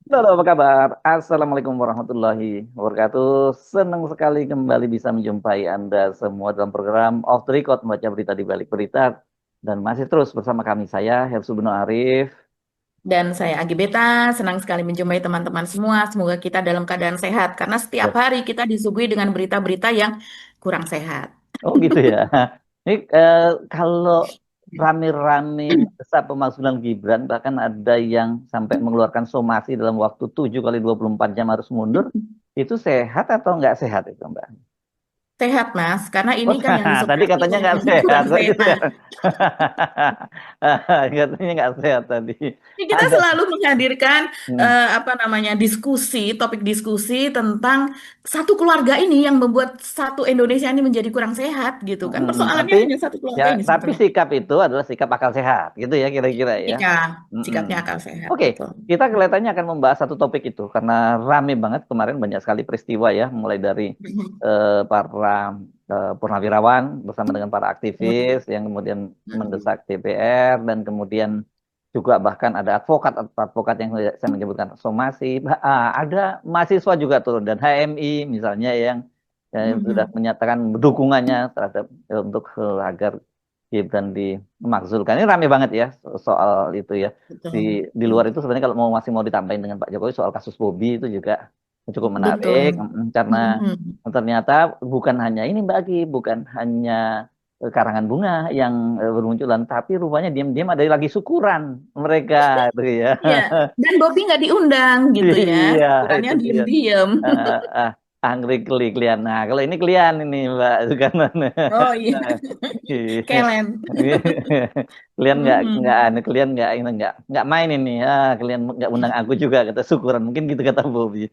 Halo, apa kabar? Assalamualaikum warahmatullahi wabarakatuh. Senang sekali kembali bisa menjumpai Anda semua dalam program Off the Record, membaca berita di balik berita. Dan masih terus bersama kami, saya Hersu Beno Arif. Dan saya Agi Beta, senang sekali menjumpai teman-teman semua. Semoga kita dalam keadaan sehat, karena setiap Ya. hari kita disuguhi dengan berita-berita yang kurang sehat. Oh gitu ya. Ini kalau rame-rame mendesak pemakzulan Gibran, bahkan ada yang sampai mengeluarkan somasi dalam waktu 7 kali 24 jam harus mundur, itu sehat atau nggak sehat itu, Mbak? Sehat, Mas, karena Oh, ini kan yang tadi disomasi katanya nggak semuanya sehat, kurang kok gitu ya? sehat. Katanya nggak sehat tadi. Jadi kita Ada. selalu menghadirkan Hmm, apa namanya diskusi, topik diskusi tentang satu keluarga ini yang membuat satu Indonesia ini menjadi kurang sehat gitu kan. tapi Persoalannya hanya satu ya, keluarga ini tapi sebetulnya. sikap itu adalah sikap akal sehat, gitu ya kira-kira ya. Jika Mm-mm. sikapnya akal sehat, Oke, betul. kita kelihatannya akan membahas satu topik itu karena rame banget kemarin banyak sekali peristiwa ya, mulai dari para purnawirawan bersama dengan para aktivis yang kemudian mendesak DPR dan kemudian juga bahkan ada advokat yang saya menyebutkan somasi, ada mahasiswa juga turun dan HMI misalnya yang sudah menyatakan dukungannya terhadap untuk agar Gibran dimakzulkan. Ini rame banget ya soal itu ya. Di Betul. di luar itu sebenarnya kalau masih mau ditambahin dengan Pak Jokowi soal kasus Bobby itu juga cukup menarik Betul. karena Mhm. ternyata bukan hanya ini Mbak Agi, bukan hanya karangan bunga yang bermunculan, tapi rupanya diam-diam ada lagi syukuran mereka, gitu ya. Iya, dan Bobby nggak diundang gitu ya. Iya, Ukurannya itu dia. diem-diem. Eh, Anggrek Klian. Nah, kalau ini Klian ini Mbak Sukarno. Oh iya, Kelen. Kalian nggak Mhm. anu, kalian nggak main ini. Kalian nggak undang aku juga kata syukuran. Mungkin gitu kata Bobby.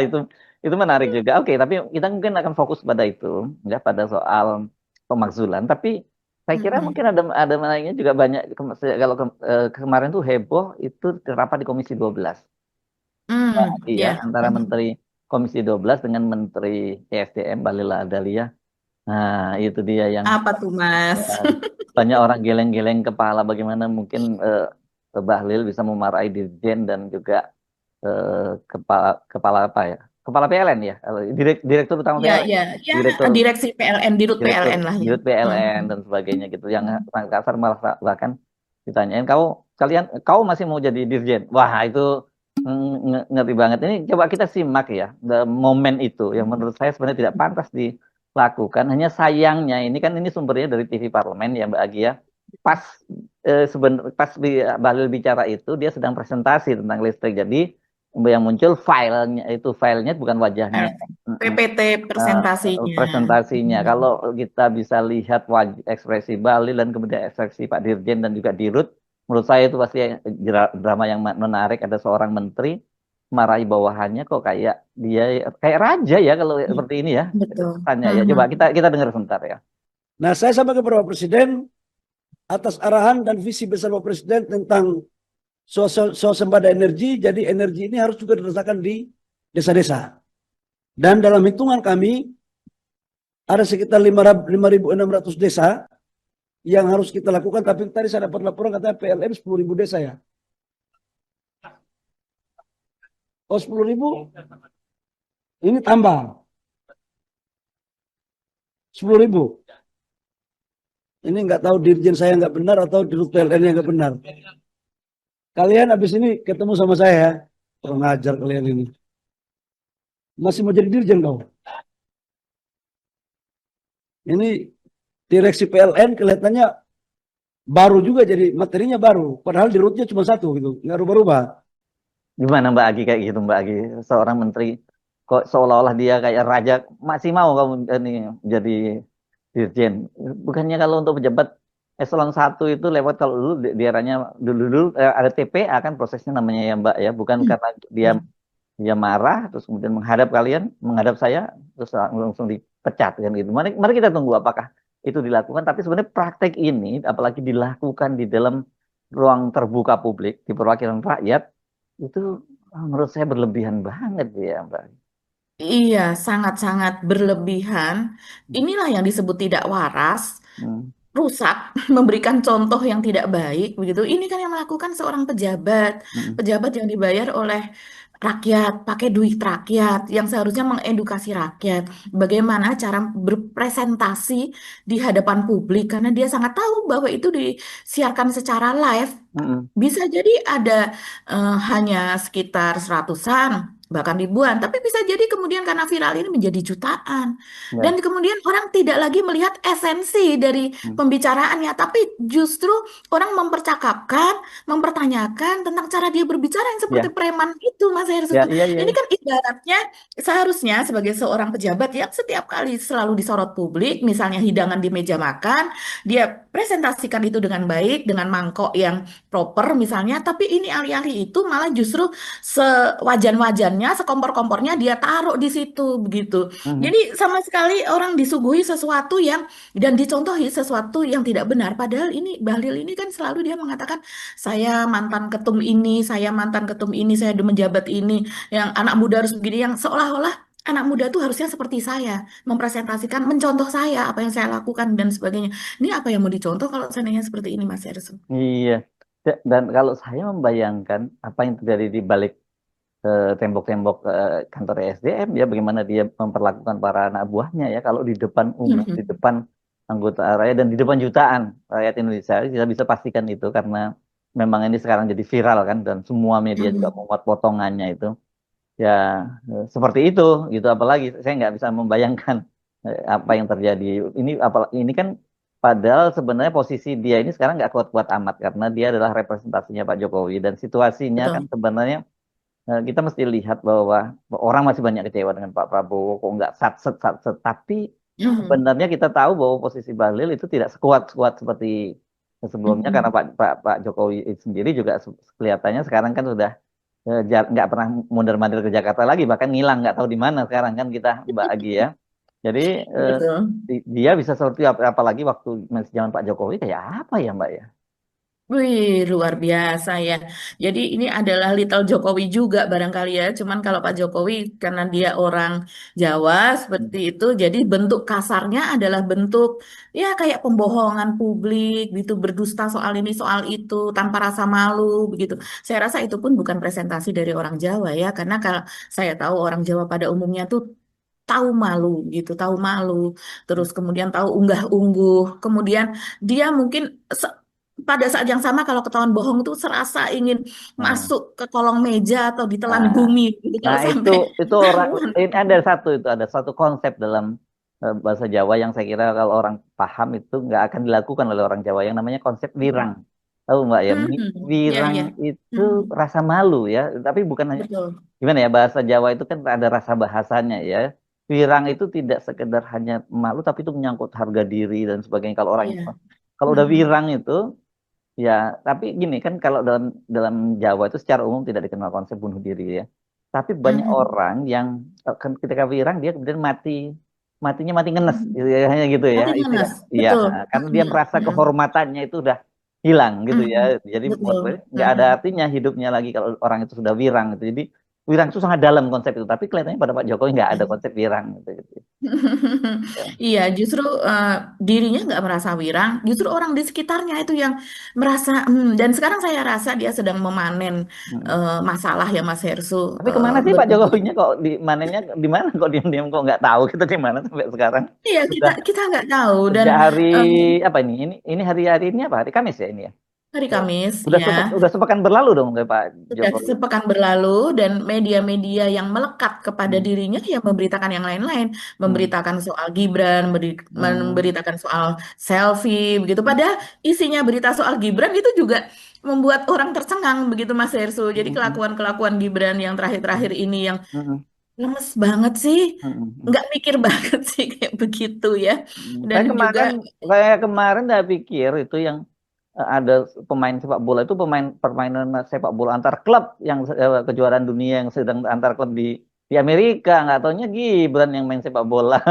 Itu itu menarik juga. Oke, tapi kita mungkin akan fokus pada itu, ya pada soal pemakzulan. Tapi saya kira mungkin Mhm. ada menariknya juga banyak. Kalau kemarin tuh heboh itu rapat di Komisi 12. Iya, Ya. antara Menteri Komisi 12 dengan Menteri ESDM Bahlil Lahadalia. Nah, itu dia yang Apa tuh, Mas? eh, banyak orang geleng-geleng kepala bagaimana mungkin Bahlil bisa memarahi Dirjen dan juga eh, kepala kepala apa ya? Kepala PLN ya, Direktur Utama Ya, PLN, ya, ya. Direktur Direksi PLN, Dirut Direktur PLN lah ya. Dirut PLN Mhm. dan sebagainya gitu. Yang sangat kasar malah bahkan ditanyain kau masih mau jadi Dirjen? Wah, itu ngeri banget. Ini coba kita simak ya, momen itu yang menurut saya sebenarnya tidak pantas dilakukan. Hanya sayangnya ini kan ini sumbernya dari TV Parlemen ya Mbak Agia. Pas pas Bahlil bicara itu dia sedang presentasi tentang listrik. Jadi yang muncul filenya bukan wajahnya. PPT eh, presentasinya. Presentasinya. Mhm. Kalau kita bisa lihat ekspresi Bali dan kemudian ekspresi Pak Dirjen dan juga Dirut, menurut saya itu pasti drama yang menarik. Ada seorang menteri marahi bawahannya kok kayak dia kayak raja ya kalau seperti ini ya. Betul. Tanya ya. Coba Mhm. kita dengar sebentar ya. Nah, saya sampaikan kepada Bapak Presiden atas arahan dan visi besar Bapak Presiden tentang swasembada energi. Jadi energi ini harus juga dirasakan di desa-desa. Dan dalam hitungan kami ada sekitar 5.600 desa yang harus kita lakukan. Tapi tadi saya dapat laporan katanya PLN 10.000 desa ya. Oh 10.000 ini tambah 10.000. Ini nggak tahu dirjen saya nggak benar atau dirut PLN yang nggak benar. Kalian habis ini ketemu sama saya ya. Kurang ajar kalian ini. Masih mau jadi dirjen kau. Ini direksi PLN kelihatannya baru juga jadi materinya baru. Padahal di rootnya cuma satu gitu, nggak rubah-rubah. Gimana Mbak Agi kayak gitu Mbak Agi? Seorang menteri kok seolah-olah dia kayak raja masih mau kamu ini jadi Dirjen. Bukannya kalau untuk pejabat eselon 1 itu lewat kalau dulu di eranya dulu ada TPA kan prosesnya namanya ya Mbak ya. Bukan karena dia Hmm. dia marah terus kemudian menghadap saya terus langsung dipecat kan gitu. Mari kita tunggu apakah itu dilakukan. Tapi sebenarnya praktek ini apalagi dilakukan di dalam ruang terbuka publik di perwakilan rakyat itu menurut saya berlebihan banget ya Mbak. Iya, sangat-sangat berlebihan. Inilah yang disebut tidak waras, Hmm. rusak, memberikan contoh yang tidak baik begitu. Ini kan yang melakukan seorang pejabat, Hmm. pejabat yang dibayar oleh rakyat, pakai duit rakyat, yang seharusnya mengedukasi rakyat, bagaimana cara berpresentasi di hadapan publik, karena dia sangat tahu bahwa itu disiarkan secara live. Mm-mm. Bisa jadi ada hanya sekitar seratusan, bahkan ribuan, tapi bisa jadi kemudian karena viral ini menjadi jutaan. Dan Ya. kemudian orang tidak lagi melihat esensi dari Mm. pembicaraannya, tapi justru orang mempercakapkan, mempertanyakan tentang cara dia berbicara yang seperti Ya, preman itu, Mas Hersut. ya, iya, iya, Ini iya. kan ibaratnya seharusnya sebagai seorang pejabat yang setiap kali selalu disorot publik, misalnya hidangan di meja makan, dia presentasikan itu dengan baik, dengan mangkok yang proper misalnya, tapi ini alih-alih itu malah justru sewajan-wajannya, sekompor-kompornya dia taruh di situ begitu. Mhm. Jadi sama sekali orang disuguhi sesuatu yang dan dicontohi sesuatu yang tidak benar. Padahal ini Bahlil ini kan selalu dia mengatakan saya mantan ketum ini, saya mantan ketum ini, saya menjabat ini, yang anak muda harus begini, yang seolah-olah anak muda tuh harusnya seperti saya, mempresentasikan, mencontoh saya, apa yang saya lakukan dan sebagainya. Ini apa yang mau dicontoh kalau seandainya seperti ini, Mas Erso? Iya. Dan kalau saya membayangkan apa yang terjadi di balik tembok-tembok kantor SDM, ya bagaimana dia memperlakukan para anak buahnya, ya kalau di depan umum, di depan anggota rakyat dan di depan jutaan rakyat Indonesia, kita bisa pastikan itu karena memang ini sekarang jadi viral kan, dan semua media juga memuat potongannya itu. Ya, seperti itu gitu. Apalagi saya nggak bisa membayangkan apa yang terjadi. Ini kan padahal sebenarnya posisi dia ini sekarang nggak kuat-kuat amat karena dia adalah representasinya Pak Jokowi, dan situasinya kan Betul. sebenarnya kita mesti lihat bahwa orang masih banyak kecewa dengan Pak Prabowo, kok nggak sat tapi Mhm. sebenarnya kita tahu bahwa posisi Bahlil itu tidak sekuat-kuat seperti sebelumnya, karena Mhm. Pak Jokowi sendiri juga kelihatannya sekarang kan sudah nggak pernah mundur-mandir ke Jakarta lagi, bahkan ngilang nggak tahu di mana sekarang kan kita, Mbak Agi ya. Jadi eh, Betul. dia bisa seperti apalagi waktu masih zaman Pak Jokowi kayak apa ya Mbak ya? Wih, luar biasa ya. Jadi ini adalah Little Jokowi juga barangkali ya. Cuman kalau Pak Jokowi karena dia orang Jawa seperti itu, jadi bentuk kasarnya adalah bentuk ya kayak pembohongan publik gitu, berdusta soal ini soal itu tanpa rasa malu begitu. Saya rasa itu pun bukan presentasi dari orang Jawa ya, karena kalau saya tahu orang Jawa pada umumnya tuh tahu malu gitu, tahu malu, terus kemudian tahu unggah-ungguh, kemudian dia mungkin pada saat yang sama kalau ketahuan bohong tuh serasa ingin Nah, masuk ke kolong meja atau ditelan nah, bumi gitu nah kalau sampai itu orang ketahuan. ini ada satu konsep dalam bahasa Jawa yang saya kira kalau orang paham itu nggak akan dilakukan oleh orang Jawa, yang namanya konsep wirang. Tahu Mbak ya? Ya Wirang ya. itu Hmm, rasa malu ya, tapi bukan hanya betul. gimana ya, bahasa Jawa itu kan ada rasa bahasanya ya. Wirang itu tidak sekedar hanya malu, tapi itu menyangkut harga diri dan sebagainya. Iya. Kalau udah Hmm, wirang itu ya, tapi gini kan, kalau dalam dalam Jawa itu secara umum tidak dikenal konsep bunuh diri ya. Tapi banyak hmm, orang yang ketika wirang dia kemudian matinya mati ngenes hmm. gitu ya, hanya gitu ya Mati istilah. ngenes, Iya, betul. karena dia merasa Hmm, kehormatannya itu udah hilang gitu ya. hmm. Jadi buat Betul. gue nggak ada Hmm. artinya hidupnya lagi kalau orang itu sudah wirang gitu. Jadi wirang itu sangat dalam konsep itu, tapi kelihatannya pada Pak Jokowi nggak ada konsep wirang gitu. Ya. Iya, justru dirinya nggak merasa wirang, justru orang di sekitarnya itu yang merasa. Dan sekarang saya rasa dia sedang memanen Mm. masalah ya Mas Hersu, Tapi kemana sih Pak berbentuk. Jokowinya, kok di manennya di mana, kok diam-diam, kok nggak tahu kita di mana sampai sekarang? Iya, kita Sudah kita nggak tahu dan sejak hari eh, apa ini? Ini hari ini apa? Hari Kamis ya ini ya. hari Ya. Kamis ya. Udah sepekan berlalu dong kayak Pak Sudah Jokowi. sepekan berlalu dan media-media yang melekat kepada Hmm. dirinya yang memberitakan yang lain-lain, Hmm. memberitakan soal Gibran, Hmm. memberitakan soal selfie begitu. Hmm. Padahal isinya berita soal Gibran itu juga membuat orang tercengang begitu Mas Hersu. Jadi Hmm. kelakuan-kelakuan Gibran yang terakhir-terakhir ini yang Hmm. lemes banget sih, Hmm. Hmm. nggak mikir banget sih kayak begitu ya. Dan Saya juga kemarin saya kemarin saya pikir itu yang ada pemain sepak bola itu permainan sepak bola antar klub yang kejuaraan dunia yang sedang antar klub di Amerika, nggak taunya Gibran yang main sepak bola.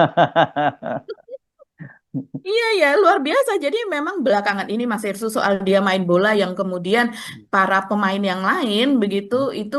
iya ya, luar biasa. Jadi memang belakangan ini Mas Irsu soal dia main bola yang kemudian para pemain yang lain begitu itu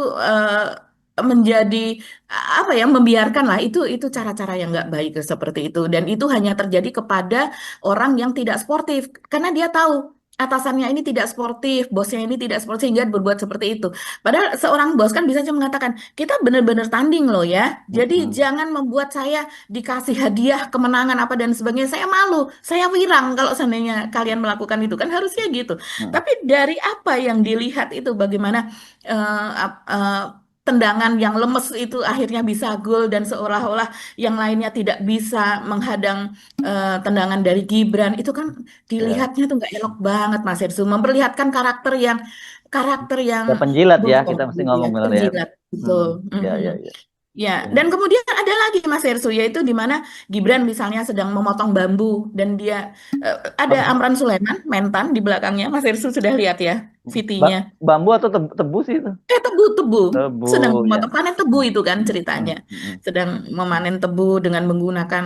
menjadi apa ya membiarkan lah itu cara-cara yang nggak baik seperti itu dan itu hanya terjadi kepada orang yang tidak sportif karena dia tahu. atasannya ini tidak sportif, bosnya ini tidak sportif sehingga berbuat seperti itu. Padahal seorang bos kan bisa cuma mengatakan, kita benar-benar tanding loh ya. Jadi Mm-mm. jangan membuat saya dikasih hadiah kemenangan apa dan sebagainya. Saya malu, saya wirang kalau seandainya kalian melakukan itu. Kan harusnya gitu. Mm. Tapi dari apa yang dilihat itu bagaimana tendangan yang lemes itu akhirnya bisa gol dan seolah-olah yang lainnya tidak bisa menghadang tendangan dari Gibran itu kan Ya. dilihatnya tuh nggak elok banget Mas Hersu, memperlihatkan karakter yang Ya penjilat ya, bosok kita mesti gitu ya, ngomong benar ya. penjilat betul. Ya, Mhm. ya, ya. Ya, Ya. dan kemudian ada lagi Mas Hersu, yaitu di mana Gibran misalnya sedang memotong bambu dan dia ada Amran Sulaiman, Mentan di belakangnya. Mas Hersu sudah lihat ya VT-nya. Bambu atau tebu sih itu? Tebu, Tebu sedang ya. memotong panen tebu itu kan Mm, ceritanya. mm, mm. Sedang memanen tebu dengan menggunakan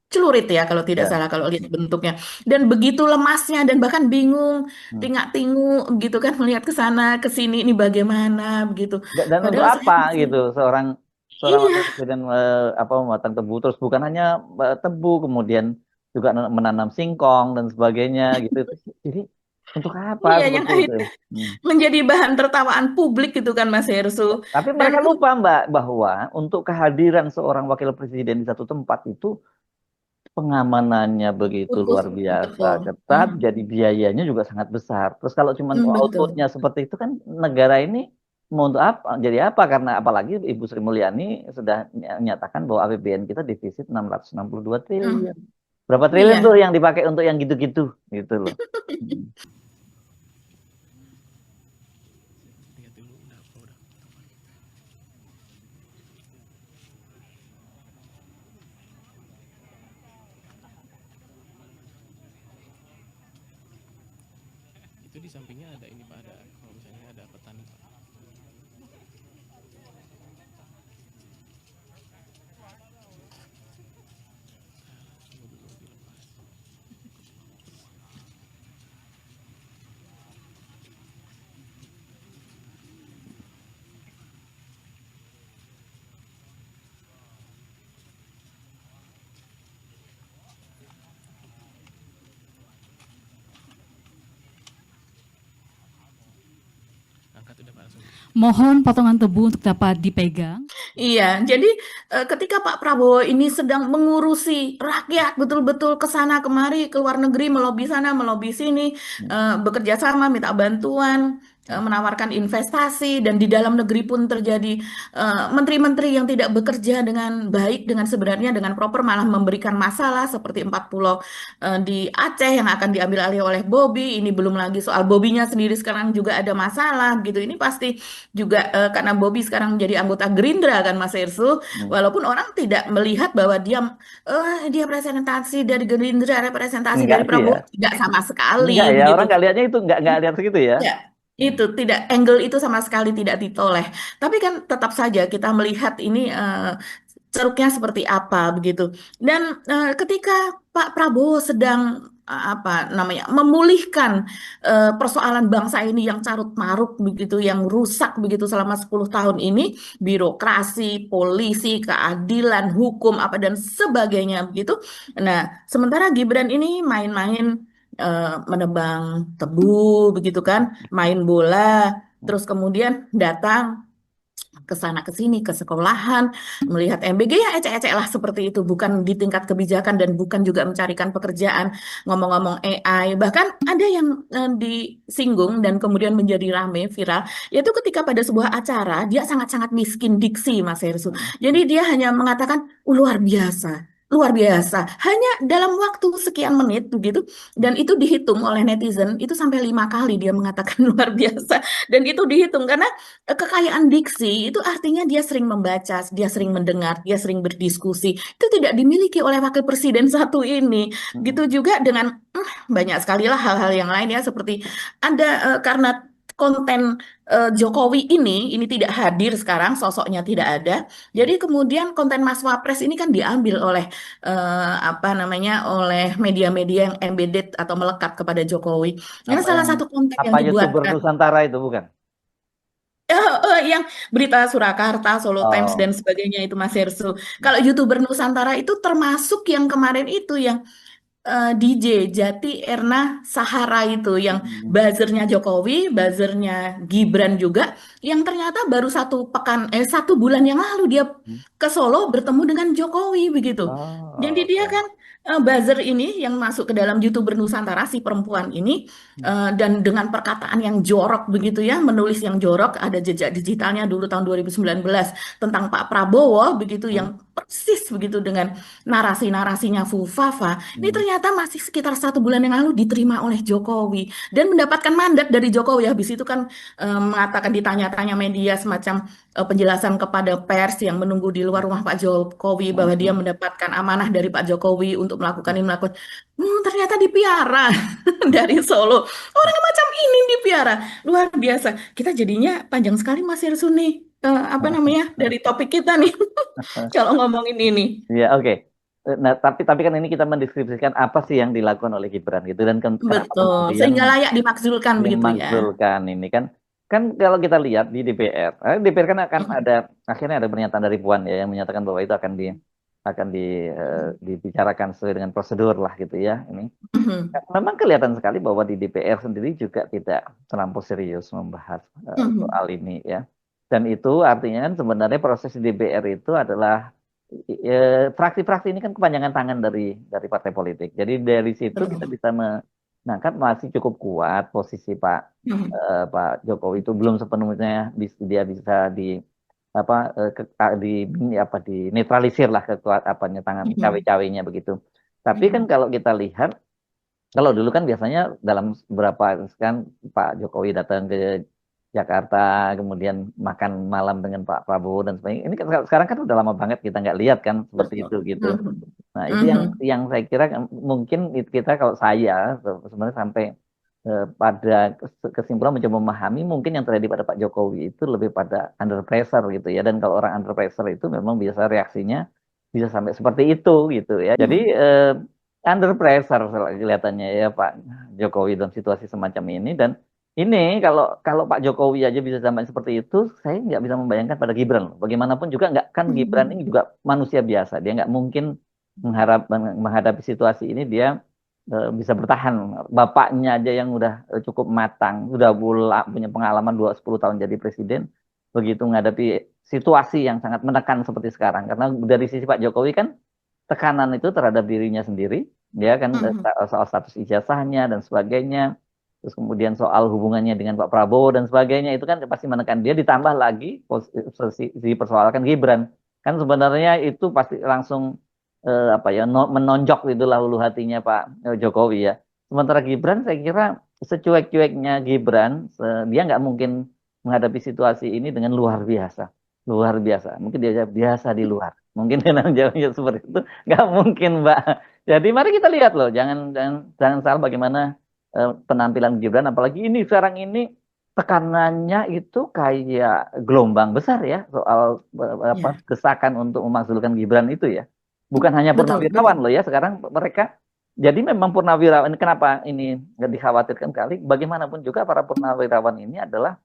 celurit ya kalau tidak Ya. salah kalau lihat bentuknya. Dan begitu lemasnya dan bahkan bingung, Mm. tingak-tinguk gitu kan melihat ke sana ke sini ini bagaimana begitu. Dan untuk Padahal saya apa masih gitu seorang seorang wakil iya, presiden apa mematang tebu terus bukan hanya tebu kemudian juga menanam singkong dan sebagainya gitu. Jadi untuk apa iya yang seperti itu? akhirnya Hmm. menjadi bahan tertawaan publik gitu kan Mas Hersu. Tapi Dan mereka lupa Mbak bahwa untuk kehadiran seorang wakil presiden di satu tempat itu pengamanannya begitu butuh luar biasa betul. ketat, jadi biayanya juga sangat besar. Terus kalau cuma Betul. outputnya seperti itu kan negara ini mau untuk apa? Jadi apa? Karena apalagi Ibu Sri Mulyani sudah menyatakan bahwa APBN kita defisit 662 Hmm, triliun. Berapa triliun tuh iya. yang dipakai untuk yang gitu-gitu gitu loh. Hmm. Itu di sampingnya ada ini Pak, ada kalau misalnya ada petani Pak. Tunggu dulu dilepas. Angkat udah Pak langsung. Mohon potongan tebu untuk dapat dipegang. Iya, jadi ketika Pak Prabowo ini sedang mengurusi rakyat betul-betul ke sana kemari, ke luar negeri, melobi sana, melobi sini, bekerja sama, minta bantuan, menawarkan investasi, dan di dalam negeri pun terjadi menteri-menteri yang tidak bekerja dengan baik, dengan sebenarnya dengan proper, malah memberikan masalah seperti 40 di Aceh yang akan diambil alih oleh Bobi. Ini belum lagi soal Bobinya sendiri sekarang juga ada masalah gitu. Ini pasti juga karena Bobi sekarang menjadi anggota Gerindra kan Mas Irsu, Hmm. walaupun orang tidak melihat bahwa dia representasi dari Gerindra, representasi Enggak dari sih ya. Prabowo, tidak sama Enggak sekali ya, begitu. orang nggak lihatnya itu nggak lihat segitu ya. Ya, itu tidak, angle itu sama sekali tidak ditoleh. Tapi kan tetap saja kita melihat ini ceruknya seperti apa begitu. Dan ketika Pak Prabowo sedang apa namanya memulihkan persoalan bangsa ini yang carut marut begitu, yang rusak begitu selama 10 tahun ini, birokrasi, polisi, keadilan, hukum apa dan sebagainya begitu. Nah, sementara Gibran ini main-main menebang tebu begitu kan, main bola, terus kemudian datang ke sana ke sini ke sekolahan melihat MBG ya ecek-ecek lah seperti itu, bukan di tingkat kebijakan dan bukan juga mencarikan pekerjaan, ngomong-ngomong AI bahkan ada yang disinggung dan kemudian menjadi rame viral, yaitu ketika pada sebuah acara dia sangat-sangat miskin diksi Mas Hersu, jadi dia hanya mengatakan luar biasa hanya dalam waktu sekian menit begitu, dan itu dihitung oleh netizen itu sampai 5 kali dia mengatakan luar biasa, dan itu dihitung karena kekayaan diksi itu artinya dia sering membaca, dia sering mendengar, dia sering berdiskusi. Itu tidak dimiliki oleh wakil presiden satu ini. Hmm. Gitu juga dengan banyak sekali lah hal-hal yang lain ya, seperti ada karena konten Jokowi ini tidak hadir sekarang, sosoknya tidak ada. Jadi kemudian konten Mas Wapres ini kan diambil oleh apa namanya, oleh media-media yang embedded atau melekat kepada Jokowi. Ini Apa salah yang satu konten apa yang YouTuber dibuatkan. Nusantara itu bukan? Yang berita Surakarta, Solo Times dan Oh. sebagainya itu Mas Hersu. Kalau YouTuber Nusantara itu termasuk yang kemarin itu yang DJ Jati Erna Sahara itu yang Hmm. buzzernya Jokowi, buzzernya Gibran juga, yang ternyata baru 1 bulan yang lalu dia ke Solo bertemu dengan Jokowi begitu. Jadi Oh, dia oke. kan buzzer ini yang masuk ke dalam YouTuber Nusantara si perempuan ini dan dengan perkataan yang jorok begitu ya, menulis yang jorok, ada jejak digitalnya dulu tahun 2019 tentang Pak Prabowo begitu Hmm. yang persis begitu dengan narasi-narasinya Fufafa. Ini Hmm. ternyata masih sekitar 1 bulan yang lalu diterima oleh Jokowi dan mendapatkan mandat dari Jokowi. Habis itu kan mengatakan ditanya-tanya media semacam penjelasan kepada pers yang menunggu di luar rumah Pak Jokowi bahwa dia Hmm. mendapatkan amanah dari Pak Jokowi untuk melakukan ini melakukan. Ternyata dipiara dari Solo. Orang macam ini dipiara. Luar biasa. Kita jadinya panjang sekali Mas Irsuni. Apa namanya dari topik kita nih kalau ngomongin ini. Ya, oke. Nah, tapi kan ini kita mendeskripsikan apa sih yang dilakukan oleh Gibran gitu dan kenapa Betul, kemudian sehingga layak dimakzulkan begitu ya. dimakzulkan ini kan kalau kita lihat di DPR, DPR kan akan ada akhirnya ada pernyataan dari Puan ya yang menyatakan bahwa itu akan dibicarakan sesuai dengan prosedur lah gitu ya ini. Memang kelihatan sekali bahwa di DPR sendiri juga tidak terlampau serius membahas soal ini ya. Dan itu artinya kan sebenarnya proses di DPR itu adalah fraksi-fraksi ini kan kepanjangan tangan dari partai politik. Jadi dari situ kita bisa menangkap masih cukup kuat posisi Pak Jokowi itu belum sepenuhnya dia bisa apa dinetralisir lah kekuatan tangan cawe-cawenya begitu. Tapi kan kalau kita lihat kalau dulu kan biasanya dalam beberapa kan Pak Jokowi datang ke Jakarta, kemudian makan malam dengan Pak Prabowo dan sebagainya. Ini kan sekarang kan udah lama banget kita nggak lihat kan seperti itu gitu. Nah itu yang saya kira mungkin kita kalau saya sebenarnya sampai pada kesimpulan mencoba memahami mungkin yang terjadi pada Pak Jokowi itu lebih pada under pressure gitu ya. Dan kalau orang under pressure itu memang biasa reaksinya bisa sampai seperti itu gitu ya. Jadi under pressure kelihatannya ya Pak Jokowi dalam situasi semacam ini dan ini kalau Pak Jokowi aja bisa sampai seperti itu, saya nggak bisa membayangkan pada Gibran. Bagaimanapun juga nggak kan Gibran ini juga manusia biasa, dia nggak mungkin menghadapi situasi ini dia bisa bertahan. Bapaknya aja yang udah cukup matang, udah punya pengalaman 10 tahun jadi presiden, begitu menghadapi situasi yang sangat menekan seperti sekarang. Karena dari sisi Pak Jokowi kan tekanan itu terhadap dirinya sendiri, ya kan soal status ijazahnya dan sebagainya, terus kemudian soal hubungannya dengan Pak Prabowo dan sebagainya itu kan pasti menekan dia. Ditambah lagi dipersoalkan Gibran, kan sebenarnya itu pasti langsung apa ya menonjok itulah hulu hatinya Pak Jokowi ya. Sementara Gibran saya kira secuek-cueknya Gibran, dia nggak mungkin menghadapi situasi ini dengan luar biasa. Mungkin dia biasa di luar. Mungkin dengan jawabnya seperti itu nggak mungkin, Mbak. Jadi mari kita lihat loh, jangan salah bagaimana penampilan Gibran, apalagi ini sekarang ini tekanannya itu kayak gelombang besar ya soal apa Ya, desakan untuk memakzulkan Gibran itu ya. Bukan hanya betul, purnawirawan betul. loh ya, sekarang mereka jadi memang purnawirawan kenapa ini dikhawatirkan kali? Bagaimanapun juga para purnawirawan ini adalah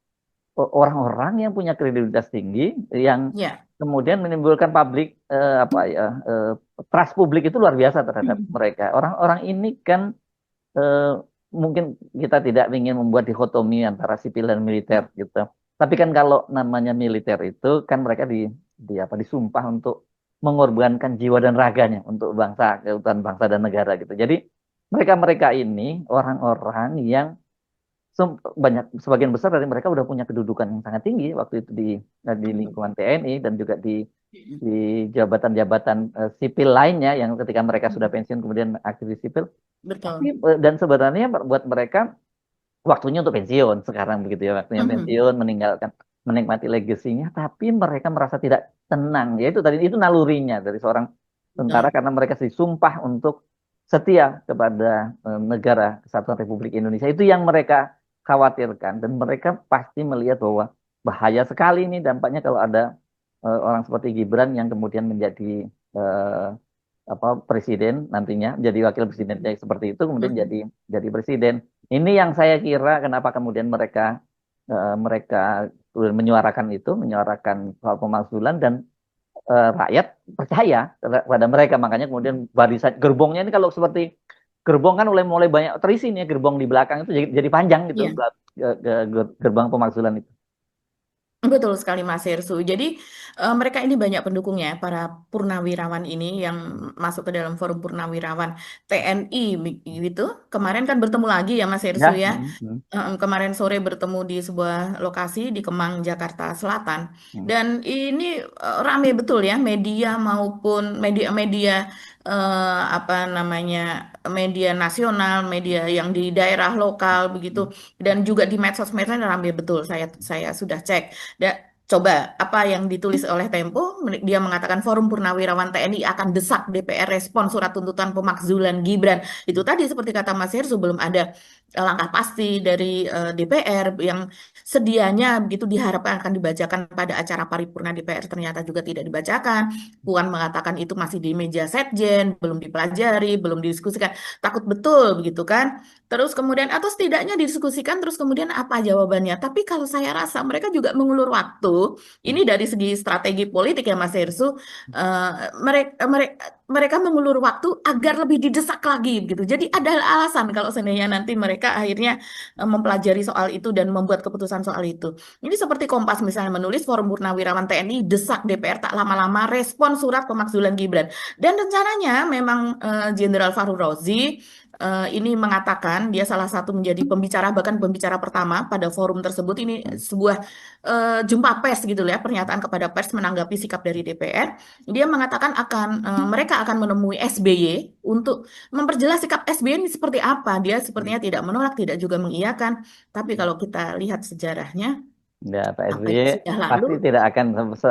orang-orang yang punya kredibilitas tinggi yang Ya. kemudian menimbulkan apa ya trust publik itu luar biasa terhadap mereka. Orang-orang ini kan eh, mungkin kita tidak ingin membuat dikotomi antara sipil dan militer gitu. Tapi kan kalau namanya militer itu kan mereka disumpah untuk mengorbankan jiwa dan raganya untuk keutuhan bangsa dan negara gitu. Jadi mereka-mereka ini orang-orang yang sebagian besar dari mereka udah punya kedudukan yang sangat tinggi waktu itu di lingkungan TNI dan juga di jabatan-jabatan sipil lainnya yang ketika mereka sudah pensiun kemudian aktivis sipil. Tapi Betul. dan sebenarnya buat mereka waktunya untuk pensiun sekarang begitu ya, waktunya pensiun meninggalkan menikmati legasinya, tapi mereka merasa tidak tenang. Ya itu tadi itu nalurinya dari seorang tentara Betul. karena mereka disumpah untuk setia kepada negara Kesatuan Republik Indonesia. Itu yang mereka khawatirkan dan mereka pasti melihat bahwa bahaya sekali ini dampaknya kalau ada orang seperti Gibran yang kemudian menjadi eh, apa presiden nantinya, jadi wakil presiden seperti itu kemudian jadi presiden. Ini yang saya kira kenapa kemudian mereka menyuarakan soal pemakzulan dan rakyat percaya pada mereka, makanya kemudian barisan gerbongnya ini kalau seperti gerbong kan mulai banyak terisi nih, gerbong di belakang itu jadi panjang gitu, Iya. gerbang pemakzulan itu. Betul sekali Mas Hersu. Jadi mereka ini banyak pendukungnya, para purnawirawan ini yang masuk ke dalam forum purnawirawan TNI gitu. Kemarin kan bertemu lagi ya Mas Hersu Ya, ya. Kemarin sore bertemu di sebuah lokasi di Kemang, Jakarta Selatan. Dan ini rame betul ya, media maupun media-media apa namanya, media nasional, media yang di daerah lokal begitu, dan juga di medsos-medsos rame betul. Saya sudah cek. Coba apa yang ditulis oleh Tempo, dia mengatakan Forum Purnawirawan TNI akan desak DPR respon surat tuntutan pemakzulan Gibran. Itu tadi seperti kata Mas Hersu, belum ada langkah pasti dari DPR yang sedianya begitu diharapkan akan dibacakan pada acara paripurna DPR, ternyata juga tidak dibacakan. Puan mengatakan itu masih di meja sekjen, belum dipelajari, belum didiskusikan. Takut betul begitu kan? Terus kemudian atau setidaknya didiskusikan terus kemudian apa jawabannya. Tapi kalau saya rasa mereka juga mengulur waktu. Ini dari segi strategi politik ya Mas Hersu. Mereka mengulur waktu agar lebih didesak lagi gitu. Jadi ada alasan kalau seandainya nanti mereka akhirnya mempelajari soal itu dan membuat keputusan soal itu. Ini seperti Kompas misalnya menulis Forum Purnawirawan TNI desak DPR tak lama-lama respon surat pemakzulan Gibran. Dan rencananya memang Jenderal Fahru Rozi ini mengatakan dia salah satu menjadi pembicara, bahkan pembicara pertama pada forum tersebut. Ini sebuah jumpa pers gitu ya, pernyataan kepada pers menanggapi sikap dari DPR. Dia mengatakan mereka akan menemui SBY untuk memperjelas sikap SBY ini seperti apa. Dia sepertinya tidak menolak, tidak juga mengiyakan. Tapi kalau kita lihat sejarahnya, Ya, Pak apa yang SBY sudah pasti lalu, tidak akan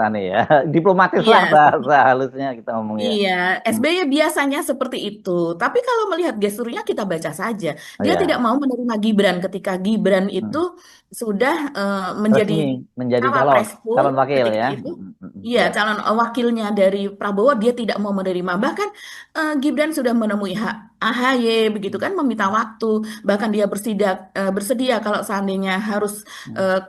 aneh ya. Diplomatis lah iya, bahasa halusnya kita ngomong ya. iya, Hmm. SBY biasanya seperti itu. Tapi kalau melihat gesturnya kita baca saja. Oh, Dia tidak ya, mau menerima Gibran ketika Gibran itu hmm. sudah menjadi Resmi menjadi calon cawapres full calon wakil ketika ya. itu. Iya, Ya. calon wakilnya dari Prabowo dia tidak mau menerima. Bahkan Gibran sudah menemui AHY begitu kan, meminta waktu. Bahkan dia bersedia kalau seandainya harus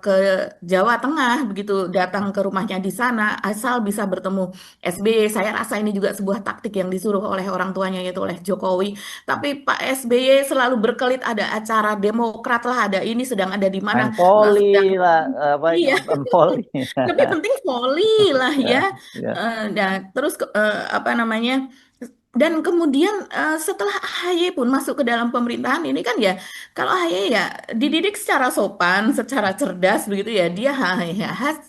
ke Jawa Tengah begitu, datang ke rumahnya di sana asal bisa bertemu SBY. Saya rasa ini juga sebuah taktik yang disuruh oleh orang tuanya yaitu oleh Jokowi. Tapi Pak SBY selalu berkelit, ada acara Demokrat lah, ada ini sedang ada di Main mana, poli sedang lah, apa iya. nonton poli. Lebih penting voli lah ya. Ya, ya. Dan terus apa namanya? Dan kemudian setelah AHY pun masuk ke dalam pemerintahan ini kan ya, kalau AHY ya dididik secara sopan, secara cerdas begitu ya, dia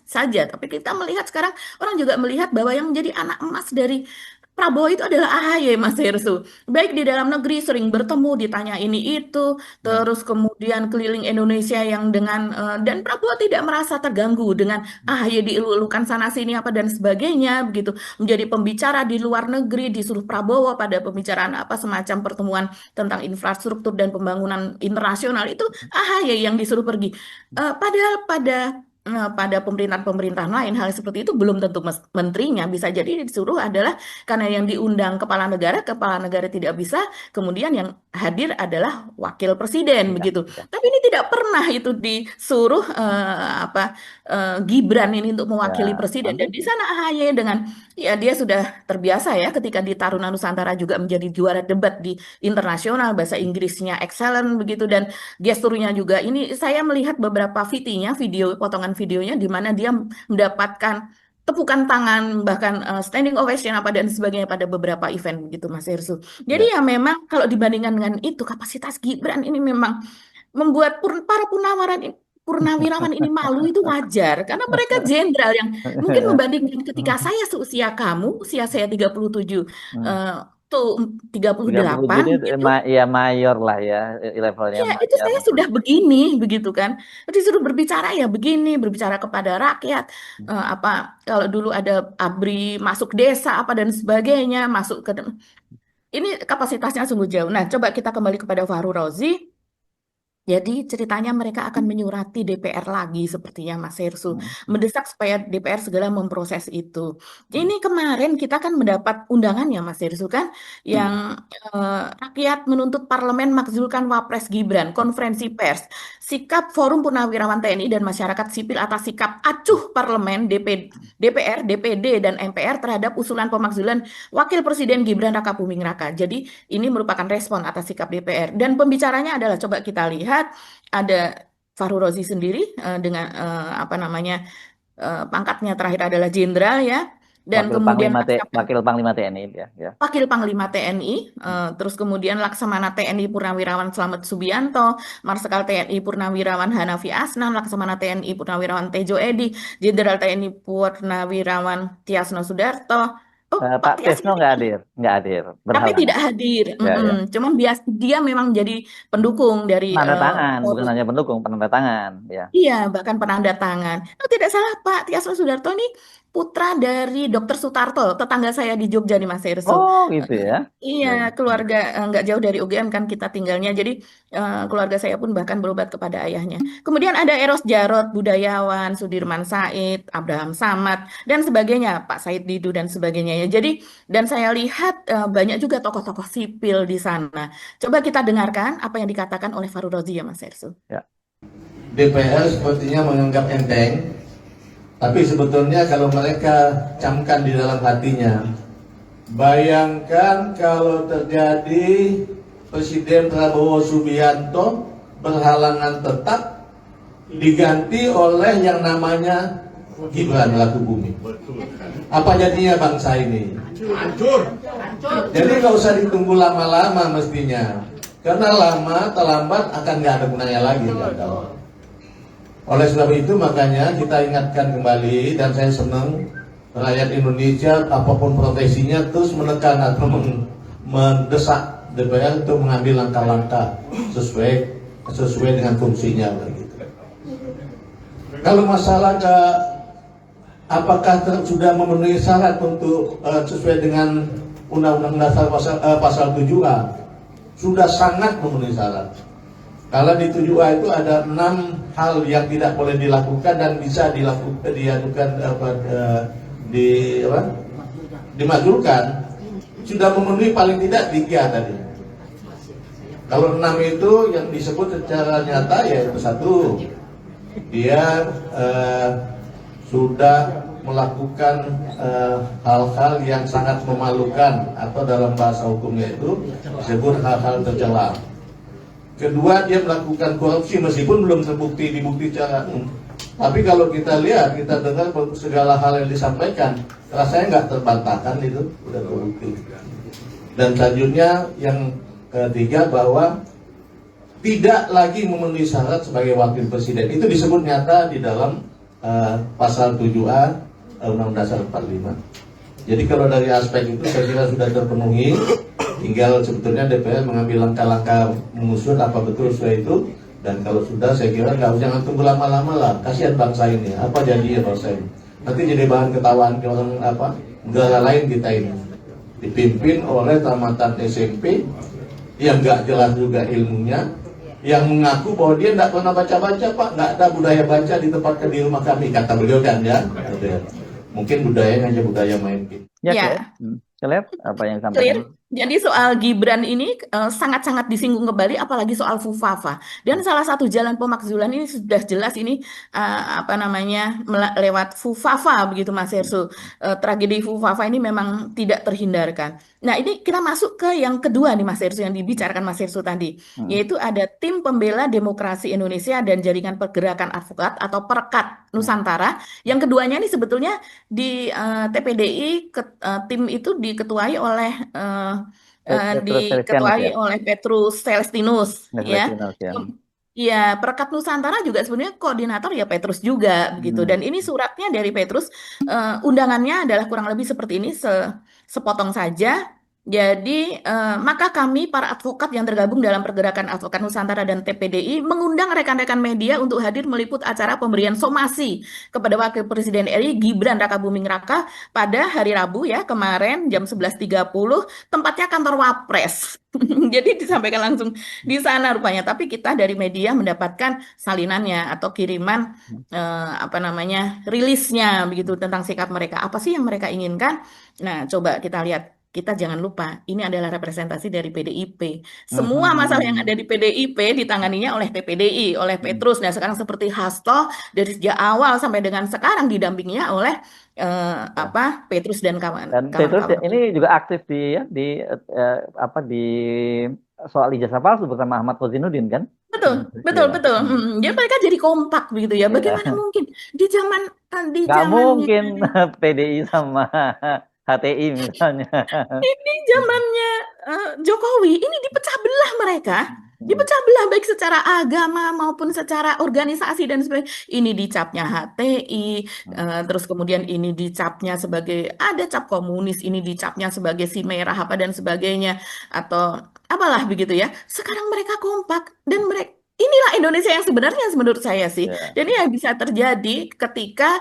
saja. Tapi kita melihat sekarang orang juga melihat bahwa yang menjadi anak emas dari Prabowo itu adalah AHY, Mas Hersu. Baik di dalam negeri sering bertemu, ditanya ini itu, terus kemudian keliling Indonesia yang dengan dan Prabowo tidak merasa terganggu dengan AHY dielu-elukan sana sini apa dan sebagainya begitu. Menjadi pembicara di luar negeri disuruh Prabowo pada pembicaraan apa semacam pertemuan tentang infrastruktur dan pembangunan internasional, itu AHY yang disuruh pergi. Padahal pada pemerintahan-pemerintahan lain hal seperti itu belum tentu menterinya bisa jadi disuruh adalah karena yang diundang kepala negara tidak bisa, kemudian yang hadir adalah wakil presiden Ya, begitu. ya. Tapi ini tidak pernah itu disuruh Gibran ini untuk mewakili Ya, presiden, nanti dan di sana AHY dengan ya dia sudah terbiasa ya ketika di Taruna Nusantara juga menjadi juara debat di internasional, bahasa Inggrisnya excellent begitu, dan gesturnya juga ini saya melihat beberapa video potongan videonya di mana dia mendapatkan tepukan tangan bahkan standing ovation apa dan sebagainya pada beberapa event begitu Mas Hersu. Jadi ya. ya memang kalau dibandingkan dengan itu kapasitas Gibran ini memang membuat para purnawirawan ini malu, itu wajar karena mereka jenderal yang mungkin membandingkan ketika saya seusia kamu, usia saya 37 eh, tuh 37 38 ini gitu. ya mayor lah ya, levelnya Ya, itu mayor. saya sudah begini, begitu kan. Disuruh berbicara ya begini, berbicara kepada rakyat. Apa kalau dulu ada ABRI masuk desa apa dan sebagainya, masuk ke ini kapasitasnya sungguh jauh. Nah, coba kita kembali kepada Fahru Rozi. Jadi ceritanya mereka akan menyurati DPR lagi sepertinya Mas Hersu, mendesak supaya DPR segera memproses itu. Ini kemarin kita kan mendapat undangan ya Mas Hersu kan, yang rakyat menuntut parlemen makzulkan Wapres Gibran, konferensi pers, sikap Forum Purnawirawan TNI dan masyarakat sipil atas sikap acuh parlemen DPR, DPD dan MPR terhadap usulan pemakzulan Wakil Presiden Gibran Rakabuming Raka. Jadi ini merupakan respon atas sikap DPR dan pembicaranya adalah coba kita lihat ada Fahru Rozi sendiri dengan apa namanya pangkatnya terakhir adalah jenderal ya, dan kemudian Wakil Panglima TNI ya. Wakil Panglima TNI, terus kemudian Laksamana TNI Purnawirawan Slamet Subianto, Marsikal TNI Purnawirawan Hanafi Asnan, Laksamana TNI Purnawirawan Tejo Edi, Jenderal TNI Purnawirawan Tiasno Sudarto. Pak Tiasno nggak hadir, Tapi berhalangan. tidak hadir. Ya. Cuman dia memang jadi pendukung dari Penanda tangan, bukan forum. hanya pendukung, penanda tangan, ya. Iya, bahkan penanda tangan. Tidak salah Pak Tiasno Sudarto ini putra dari Dr. Sutarto, tetangga saya di Jogja nih Mas Hersu. Oh gitu ya. Iya, keluarga nggak jauh dari UGM kan kita tinggalnya. Jadi keluarga saya pun bahkan berobat kepada ayahnya. Kemudian ada Eros Jarot, budayawan, Sudirman Said, Abraham Samad, dan sebagainya, Pak Said Didu dan sebagainya ya. Jadi dan saya lihat banyak juga tokoh-tokoh sipil di sana. Coba kita dengarkan apa yang dikatakan oleh Fahru Rozi ya Mas Hersu. Ya. DPR sepertinya menganggap enteng, tapi sebetulnya kalau mereka camkan di dalam hatinya, bayangkan kalau terjadi Presiden Prabowo Subianto berhalangan tetap diganti oleh yang namanya Gibran Rakabuming. Apa jadinya bangsa ini? Hancur. Jadi nggak usah ditunggu lama-lama mestinya, karena lama terlambat akan nggak ada gunanya lagi. Oleh sebab itu makanya kita ingatkan kembali, dan saya senang rakyat Indonesia apapun profesinya terus menekan atau mendesak DPR untuk mengambil langkah-langkah sesuai dengan fungsinya begitu. Kalau masalah apakah sudah memenuhi syarat untuk sesuai dengan Undang-Undang Dasar pasal 7A, sudah sangat memenuhi syarat. Kalau di 7A itu ada 6 hal yang tidak boleh dilakukan dan bisa dimajulkan. Sudah memenuhi paling tidak 3 tadi. Kalau 6 itu yang disebut secara nyata yaitu 1, dia sudah melakukan hal-hal yang sangat memalukan, atau dalam bahasa hukumnya itu disebut hal-hal tercela. Kedua, dia melakukan korupsi meskipun belum dibukti secara umum. Tapi kalau kita lihat, kita dengar segala hal yang disampaikan, rasanya nggak terbantahkan, itu sudah terbukti. Dan selanjutnya yang ketiga, bahwa tidak lagi memenuhi syarat sebagai wakil presiden. Itu disebut nyata di dalam pasal 7A Undang-Undang Dasar 45. Jadi kalau dari aspek itu saya kira sudah terpenuhi. Tinggal sebetulnya DPR mengambil langkah-langkah mengusut apa betul sesuai itu. Dan kalau sudah, saya kira jangan tunggu lama-lama lah. Kasihan bangsa ini. Apa jadinya bangsa ini? Nanti jadi bahan ketawaan ke orang negara lain kita ini. Dipimpin oleh tamatan SMP yang nggak jelas juga ilmunya, yang mengaku bahwa dia nggak pernah baca-baca Pak, nggak ada budaya baca di tempat di rumah kami, kata beliau kan ya. Mungkin budayanya hanya budaya main game. Ya. Clear apa yang disampaikan? Jadi soal Gibran ini sangat-sangat disinggung kembali, apalagi soal FUFAFA. Dan salah satu jalan pemakzulan ini sudah jelas ini lewat FUFAFA begitu Mas Hersu. Tragedi FUFAFA ini memang tidak terhindarkan. Nah ini kita masuk ke yang kedua nih Mas Hersu, yang dibicarakan Mas Hersu tadi, yaitu ada Tim Pembela Demokrasi Indonesia dan Jaringan Pergerakan Advokat atau Perkat Nusantara. Yang keduanya ini sebetulnya di TPDI tim itu diketuai oleh Petrus Celestinus ya. Ya, Perkat Nusantara juga sebenarnya koordinator ya Petrus juga begitu. Dan ini suratnya dari Petrus, undangannya adalah kurang lebih seperti ini, sepotong saja. Jadi, maka kami para advokat yang tergabung dalam Pergerakan Advokat Nusantara dan TPDI mengundang rekan-rekan media untuk hadir meliput acara pemberian somasi kepada Wakil Presiden RI Gibran Rakabuming Raka pada hari Rabu ya kemarin jam 11.30, tempatnya kantor Wapres. Jadi disampaikan langsung di sana rupanya. Tapi kita dari media mendapatkan salinannya atau kiriman apa namanya rilisnya begitu tentang sikap mereka. Apa sih yang mereka inginkan? Nah, coba kita lihat. Kita jangan lupa, ini adalah representasi dari PDIP. Semua masalah yang ada di PDIP ditanganinya oleh TPDI, oleh Petrus. Nah, sekarang seperti Hasto dari sejak awal sampai dengan sekarang didampinginya oleh apa Petrus dan Dan Petrus kawan-kawan. ini juga aktif apa di soal ijazah palsu bersama Ahmad Kozinudin kan? Betul, betul, Iya. betul. Ya, mereka jadi kompak begitu ya. Iya. Bagaimana mungkin di Nggak zamannya mungkin PDI sama HTI misalnya. ini zamannya Jokowi ini dipecah belah mereka. Dipecah belah baik secara agama maupun secara organisasi dan sebagainya. Ini dicapnya HTI, terus kemudian ini dicapnya sebagai ada cap komunis, ini dicapnya sebagai si merah apa dan sebagainya atau apalah begitu ya. Sekarang mereka kompak dan mereka inilah Indonesia yang sebenarnya menurut saya sih. Ya. Dan ini yang bisa terjadi ketika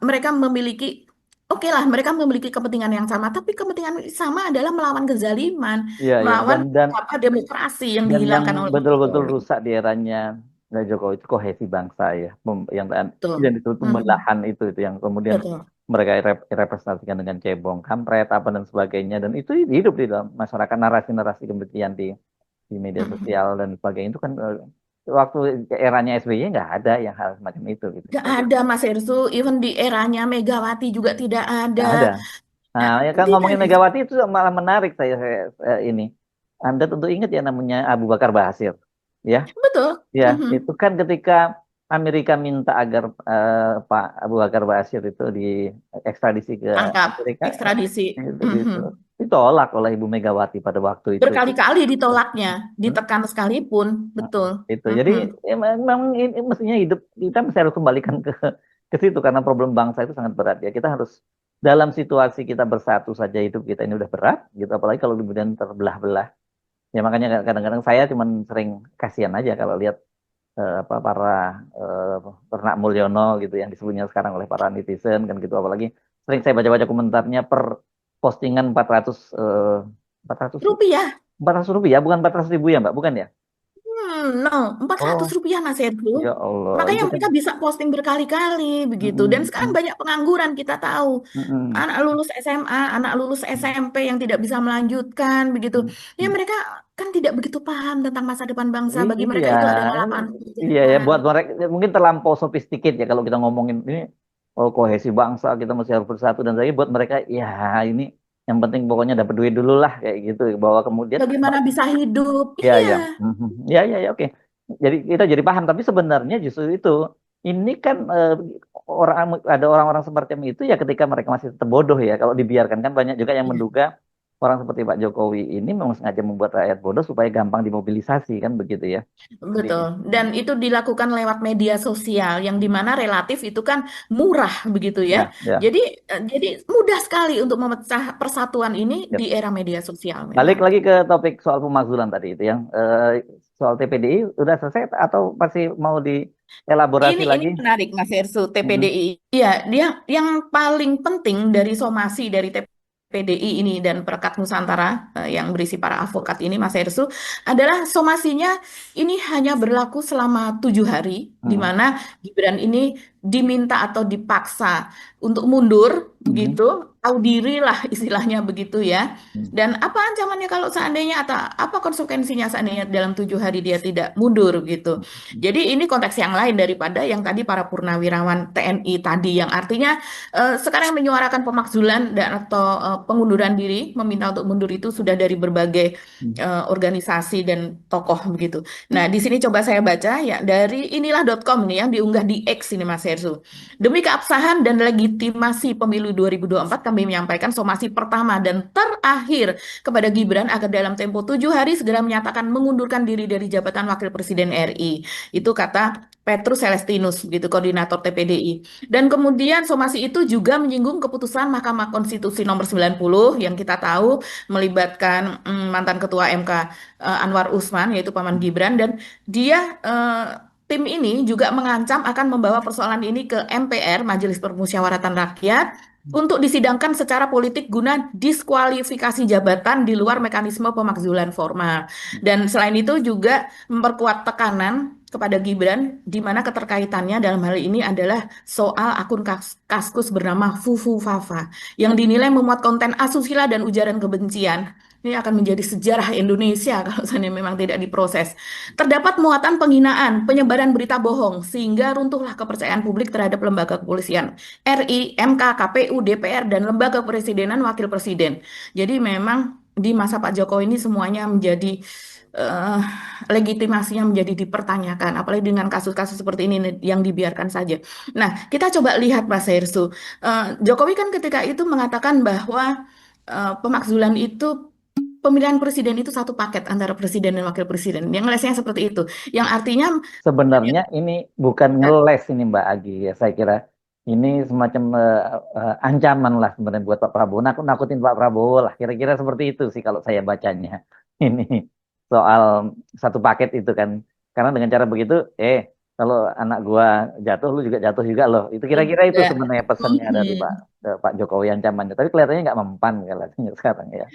mereka memiliki Oke lah, mereka memiliki kepentingan yang sama, tapi kepentingan sama adalah melawan kezaliman, Iya, ya. melawan Dan apa demokrasi yang yang dihilangkan oleh betul-betul Jokowi. rusak di eranya Jokowi itu kohesi bangsa ya. Betul. Yang disebut pembelahan itu yang kemudian Betul. mereka representasikan dengan cebong, kampret, apa dan sebagainya. Dan itu hidup di dalam masyarakat, narasi-narasi kebencian di media sosial dan sebagainya itu kan waktu eranya SBY nggak ada yang hal semacam itu gitu. Gak ada Mas Ersu, even di eranya Megawati juga tidak Nggak ada. ada. Nah, ya kan Tidak ngomongin ada. Megawati itu malah menarik saya ini. Anda tentu ingat ya namanya Abu Bakar Basir, ya. Betul. Ya, Mhm. itu kan ketika Amerika minta agar Pak Abu Bakar Basir itu diekstradisi ke Tangkap, Amerika, ekstradisi. gitu, Mhm. ditolak oleh Ibu Megawati pada waktu itu. Berkali-kali ditolaknya, ditekan sekalipun. Betul. Itu. Jadi Mhm. ya, memang ini mestinya hidup kita mesti harus kembalikan ke situ karena problem bangsa itu sangat berat ya. Kita harus dalam situasi kita bersatu saja hidup kita ini udah berat gitu, apalagi kalau kemudian terbelah-belah. Ya makanya kadang-kadang saya cuman sering kasihan aja kalau lihat apa para Ternak Mulyono gitu yang disebutnya sekarang oleh para netizen kan gitu, apalagi sering saya baca-baca komentarnya per postingan 400 Rupiah. 400 rupiah, bukan 400.000 ya Mbak, bukan ya? No, 400 Oh, rupiah Mas Heru. ya Allah, Makanya itu kan. mereka bisa posting berkali-kali begitu. Dan sekarang banyak pengangguran kita tahu. Mm-mm. Anak lulus SMA, anak lulus SMP yang tidak bisa melanjutkan begitu. Ya mereka kan tidak begitu paham tentang masa depan bangsa. Bagi mereka Iya, itu adalah lapangan iya ya, buat pekerjaan. mereka mungkin terlampau sophisticated ya kalau kita ngomongin ini, oh kohesi bangsa kita mesti harus bersatu dan saya buat mereka ya ini yang penting pokoknya dapat duit dulu lah kayak gitu bahwa kemudian Bagaimana bisa hidup? ya Iya. ya mhm. Ya ya ya oke. Jadi kita jadi paham tapi sebenarnya justru itu ini kan ada orang-orang seperti itu ya ketika mereka masih tetap bodoh ya kalau dibiarkan kan banyak juga yang Iya. menduga orang seperti Pak Jokowi ini memang sengaja membuat rakyat bodoh supaya gampang dimobilisasi kan begitu ya. Jadi Betul. Dan itu dilakukan lewat media sosial yang dimana relatif itu kan murah begitu ya. ya ya. Jadi mudah sekali untuk memecah persatuan ini Ya. di era media sosial Balik memang. lagi ke topik soal pemakzulan tadi itu yang soal TPDI udah selesai atau masih mau dielaborasi Ini lagi? menarik Mas Ersu Mhm. TPDI. Iya, dia yang paling penting dari somasi dari TPDI ini dan Perekat Nusantara yang berisi para advokat ini Mas Ersu adalah somasinya ini hanya berlaku selama 7 hari di Mhm. mana Gibran ini diminta atau dipaksa untuk mundur Mhm. begitu, tahu diri lah istilahnya begitu ya. Mhm. Dan apa ancamannya kalau seandainya atau apa konsekuensinya seandainya dalam 7 hari dia tidak mundur gitu. Jadi ini konteks yang lain daripada yang tadi para purnawirawan TNI tadi yang artinya sekarang menyuarakan pemakzulan dan atau pengunduran diri, meminta untuk mundur itu sudah dari berbagai organisasi dan tokoh begitu. Nah, di sini coba saya baca ya dari inilah.com nih yang diunggah di X ini Mas Hersu. Demi keabsahan dan legitimasi pemilu 2024 kami menyampaikan somasi pertama dan terakhir kepada Gibran agar dalam tempo 7 hari segera menyatakan mengundurkan diri dari jabatan Wakil Presiden RI. Itu kata Petrus Celestinus, gitu, koordinator TPDI. Dan kemudian somasi itu juga menyinggung keputusan Mahkamah Konstitusi nomor 90 yang kita tahu melibatkan mantan Ketua MK Anwar Usman, yaitu Paman Gibran, dan dia tim ini juga mengancam akan membawa persoalan ini ke MPR, Majelis Permusyawaratan Rakyat, untuk disidangkan secara politik guna diskualifikasi jabatan di luar mekanisme pemakzulan formal. Dan selain itu juga memperkuat tekanan kepada Gibran, di mana keterkaitannya dalam hal ini adalah soal akun Kaskus bernama Fufu Fafa, yang dinilai memuat konten asusila dan ujaran kebencian. Ini akan menjadi sejarah Indonesia kalau seandainya memang tidak diproses. Terdapat muatan penghinaan, penyebaran berita bohong, sehingga runtuhlah kepercayaan publik terhadap lembaga kepolisian, RI, MK, KPU, DPR, dan lembaga kepresidenan wakil presiden. Jadi memang di masa Pak Jokowi ini semuanya menjadi legitimasinya menjadi dipertanyakan, apalagi dengan kasus-kasus seperti ini yang dibiarkan saja. Nah, kita coba lihat Mas Hersu. Jokowi kan ketika itu mengatakan bahwa pemakzulan itu, pemilihan presiden itu satu paket antara presiden dan wakil presiden. Yang ngelesnya seperti itu. Yang artinya Sebenarnya ini bukan ngeles ini Mbak Agi ya, saya kira ini semacam ancaman lah sebenarnya buat Pak Prabowo, nakutin Pak Prabowo lah, kira-kira seperti itu sih kalau saya bacanya. Ini soal satu paket itu kan, karena dengan cara begitu, kalau anak gua jatuh, lu juga jatuh juga loh. Itu kira-kira itu sebenarnya pesannya dari Pak Jokowi, ancamannya. Tapi kelihatannya nggak mempan kelihatannya sekarang ya.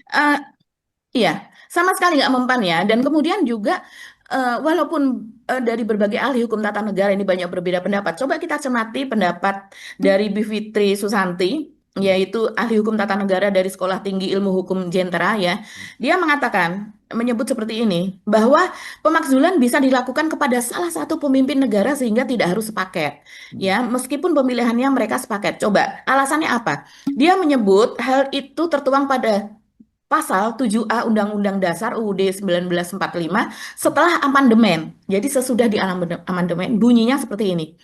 Iya, sama sekali nggak mempan ya. Dan kemudian juga walaupun dari berbagai ahli hukum tata negara ini banyak berbeda pendapat, coba kita cermati pendapat dari Bivitri Susanti, yaitu ahli hukum tata negara dari Sekolah Tinggi Ilmu Hukum Jentera ya. Dia menyebut seperti ini, bahwa pemakzulan bisa dilakukan kepada salah satu pemimpin negara sehingga tidak harus sepaket. Ya, meskipun pemilihannya mereka sepaket. Coba, alasannya apa? Dia menyebut hal itu tertuang pada Pasal 7A Undang-Undang Dasar UUD 1945 setelah amandemen. Jadi sesudah di amandemen bunyinya seperti ini.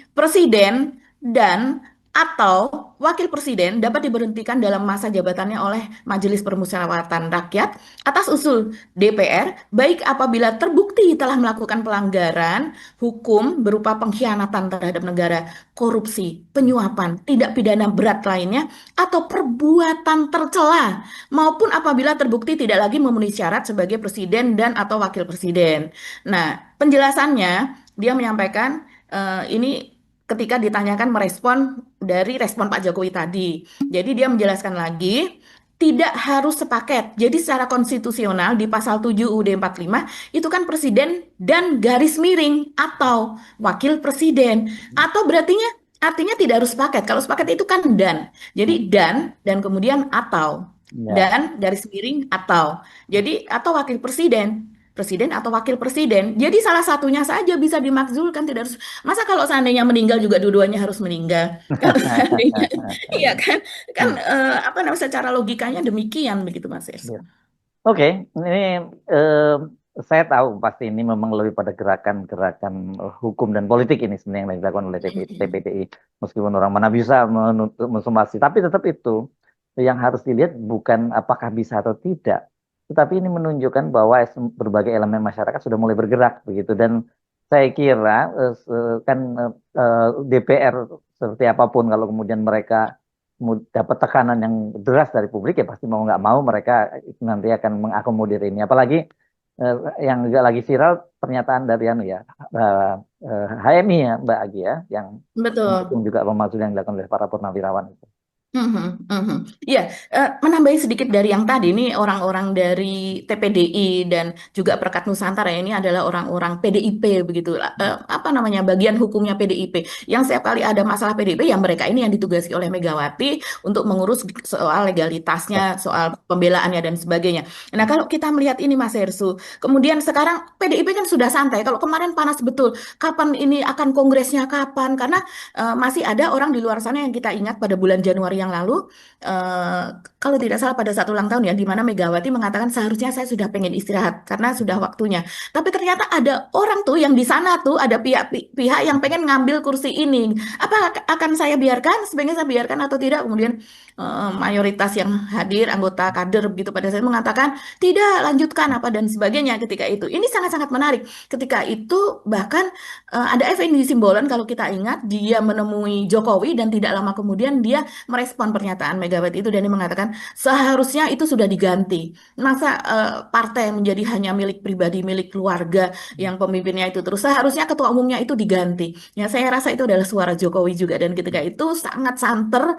Presiden dan atau wakil presiden dapat diberhentikan dalam masa jabatannya oleh Majelis Permusyawaratan Rakyat atas usul DPR, baik apabila terbukti telah melakukan pelanggaran hukum berupa pengkhianatan terhadap negara, korupsi, penyuapan, tindak pidana berat lainnya, atau perbuatan tercela, maupun apabila terbukti tidak lagi memenuhi syarat sebagai presiden dan atau wakil presiden. Nah, penjelasannya dia menyampaikan ini ketika ditanyakan merespon dari respon Pak Jokowi tadi. Jadi dia menjelaskan lagi, tidak harus sepaket. Jadi secara konstitusional di pasal 7 UUD 45 itu kan presiden dan garis miring atau wakil presiden. Atau artinya tidak harus sepaket. Kalau sepaket itu kan dan. Jadi dan kemudian atau. Dan garis miring atau. Jadi atau wakil presiden atau wakil presiden. Jadi salah satunya saja bisa dimakzulkan, tidak harus. Masa kalau seandainya meninggal juga dua-duanya harus meninggal? Kalau seandainya, iya kan apa namanya, secara logikanya demikian begitu Mas Ers. Oke, ini saya tahu pasti ini memang lebih pada gerakan-gerakan hukum dan politik ini sebenarnya yang dilakukan oleh TPDI. Meskipun orang mana bisa mensomasi, tapi tetap itu yang harus dilihat bukan apakah bisa atau tidak, tetapi ini menunjukkan bahwa berbagai elemen masyarakat sudah mulai bergerak begitu. Dan saya kira DPR seperti apapun, kalau kemudian mereka dapat tekanan yang deras dari publik, ya pasti mau nggak mau mereka nanti akan mengakomodir ini. Apalagi yang juga lagi viral pernyataan dari HMI ya Mbak Agi ya, yang betul juga pemakzulan yang dilakukan oleh para purnawirawan itu. Iya, menambahi sedikit dari yang tadi, ini orang-orang dari TPDI dan juga Perkat Nusantara ini adalah orang-orang PDIP begitu, apa namanya, bagian hukumnya PDIP. Yang setiap kali ada masalah PDIP, yang mereka ini yang ditugasi oleh Megawati untuk mengurus soal legalitasnya, soal pembelaannya dan sebagainya. Nah, kalau kita melihat ini Mas Hersu, kemudian sekarang PDIP kan sudah santai. Kalau kemarin panas betul, kapan ini akan kongresnya kapan? Karena masih ada orang di luar sana yang kita ingat pada bulan Januari yang lalu, kalau tidak salah pada saat ulang tahun ya, di mana Megawati mengatakan seharusnya saya sudah pengen istirahat karena sudah waktunya. Tapi ternyata ada orang tuh yang di sana tuh, ada pihak pihak yang pengen ngambil kursi ini. Apa akan saya biarkan? Sebaiknya saya biarkan atau tidak? Kemudian mayoritas yang hadir, anggota kader begitu pada saat itu mengatakan tidak, lanjutkan apa dan sebagainya ketika itu. Ini sangat-sangat menarik. Ketika itu bahkan ada Effendi Simbolon kalau kita ingat, dia menemui Jokowi dan tidak lama kemudian dia merespon pernyataan Megawati itu dan dia mengatakan seharusnya itu sudah diganti. Masa partai menjadi hanya milik pribadi, milik keluarga yang pemimpinnya itu terus, seharusnya ketua umumnya itu diganti. Ya, saya rasa itu adalah suara Jokowi juga dan ketika itu sangat santer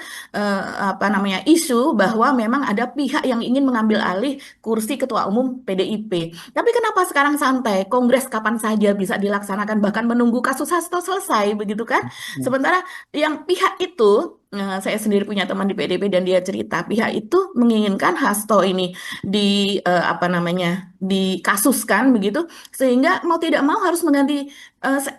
isu bahwa memang ada pihak yang ingin mengambil alih kursi ketua umum PDIP. Tapi kenapa sekarang santai? Kongres kapan saja bisa dilaksanakan, bahkan menunggu kasus Hasto selesai, begitu kan? Sementara yang pihak itu, saya sendiri punya teman di PDIP dan dia cerita pihak itu menginginkan Hasto ini dikasuskan begitu, sehingga mau tidak mau harus mengganti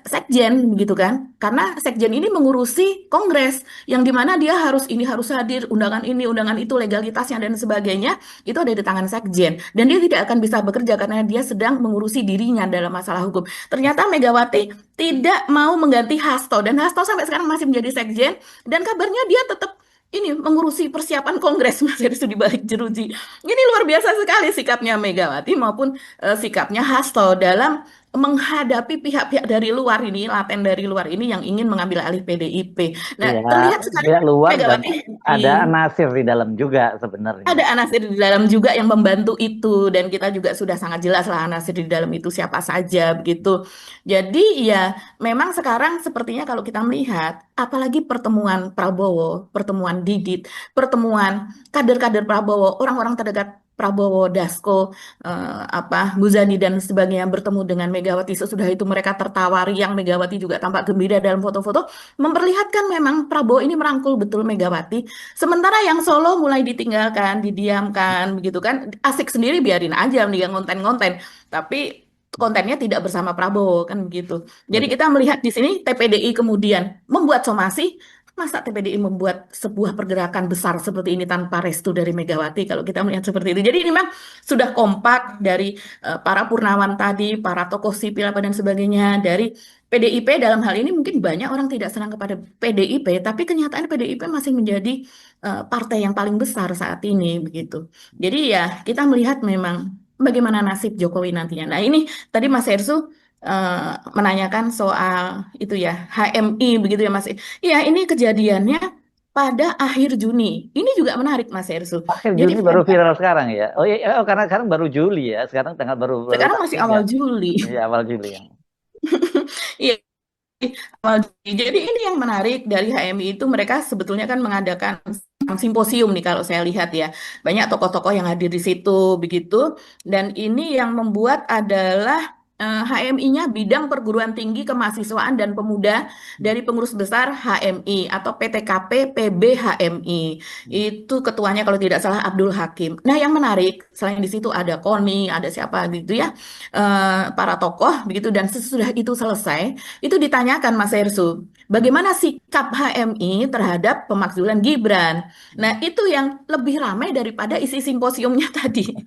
sekjen begitu kan? Karena sekjen ini mengurusi kongres yang dimana dia harus hadir, undangan ini, undangan itu, legalitasnya dan sebagainya itu ada di tangan sekjen dan dia tidak akan bisa bekerja karena dia sedang mengurusi dirinya dalam masalah hukum. Ternyata Megawati tidak mau mengganti Hasto dan Hasto sampai sekarang masih menjadi sekjen dan kabarnya dia tetap ini mengurusi persiapan kongres Mas Heru di balik jeruji. Ini luar biasa sekali sikapnya Megawati maupun sikapnya Hasto dalam menghadapi pihak-pihak dari luar ini, laten dari luar ini yang ingin mengambil alih PDIP. Nah, Ya, terlihat sekali pihak luar dan Megawati ada Nasir di dalam juga sebenarnya. ada Anasir di dalam juga yang membantu itu dan kita juga sudah sangat jelas lah Anasir di dalam itu siapa saja begitu. Jadi ya memang sekarang sepertinya kalau kita melihat apalagi pertemuan Prabowo, pertemuan Didit, pertemuan kader-kader Prabowo, orang-orang terdekat Prabowo, Dasko, Muzani dan sebagainya bertemu dengan Megawati, sesudah itu mereka tertawari yang Megawati juga tampak gembira dalam foto-foto, memperlihatkan memang Prabowo ini merangkul betul Megawati. Sementara yang Solo mulai ditinggalkan, didiamkan, begitu kan, asik sendiri biarin aja, dia ngonten-ngonten, tapi kontennya tidak bersama Prabowo kan begitu. Jadi kita melihat di sini TPDI kemudian membuat somasi. Masa TPDI membuat sebuah pergerakan besar seperti ini tanpa restu dari Megawati kalau kita melihat seperti itu. Jadi ini memang sudah kompak dari para Purnawan tadi, para tokoh sipil apa dan sebagainya dari PDIP dalam hal ini mungkin banyak orang tidak senang kepada PDIP, tapi kenyataan PDIP masih menjadi partai yang paling besar saat ini begitu. Jadi ya kita melihat memang bagaimana nasib Jokowi nantinya. Nah ini tadi Mas Hersu menanyakan soal itu ya HMI begitu ya Mas. Iya ini kejadiannya pada akhir Juni. Ini juga menarik Mas Hersu. Akhir Jadi Juni baru viral sekarang ya. Oh iya, karena sekarang baru Juli ya. Sekarang baru sekarang masih awal Juli. Iya, awal Juli ya. Iya. Jadi ini yang menarik dari HMI itu mereka sebetulnya kan mengadakan simposium nih kalau saya lihat ya. Banyak tokoh-tokoh yang hadir di situ begitu. Dan ini yang membuat adalah HMI-nya Bidang Perguruan Tinggi Kemahasiswaan dan Pemuda dari Pengurus Besar HMI atau PTKP PB HMI. Itu ketuanya kalau tidak salah Abdul Hakim. Nah yang menarik selain di situ ada Koni, ada siapa gitu ya, para tokoh begitu dan sesudah itu selesai, itu ditanyakan Mas Hersu, bagaimana sikap HMI terhadap pemakzulan Gibran. Nah itu yang lebih ramai daripada isi simposiumnya tadi.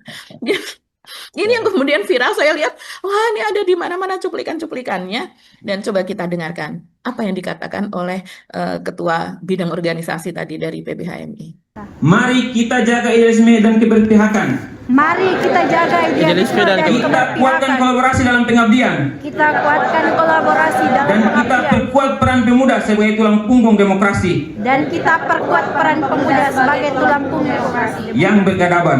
Ini yang kemudian viral, saya lihat, wah ini ada di mana-mana cuplikan-cuplikannya. Dan coba kita dengarkan apa yang dikatakan oleh Ketua Bidang Organisasi tadi dari PBHMI. Mari kita jaga idealisme dan keberpihakan. Mari kita jaga idealisme dan kita kuatkan kolaborasi dalam pengabdian. Kita kuatkan kolaborasi dalam dan kita perkuat peran pemuda sebagai tulang punggung demokrasi. Dan kita perkuat peran pemuda sebagai tulang punggung demokrasi. Yang berkeadaban.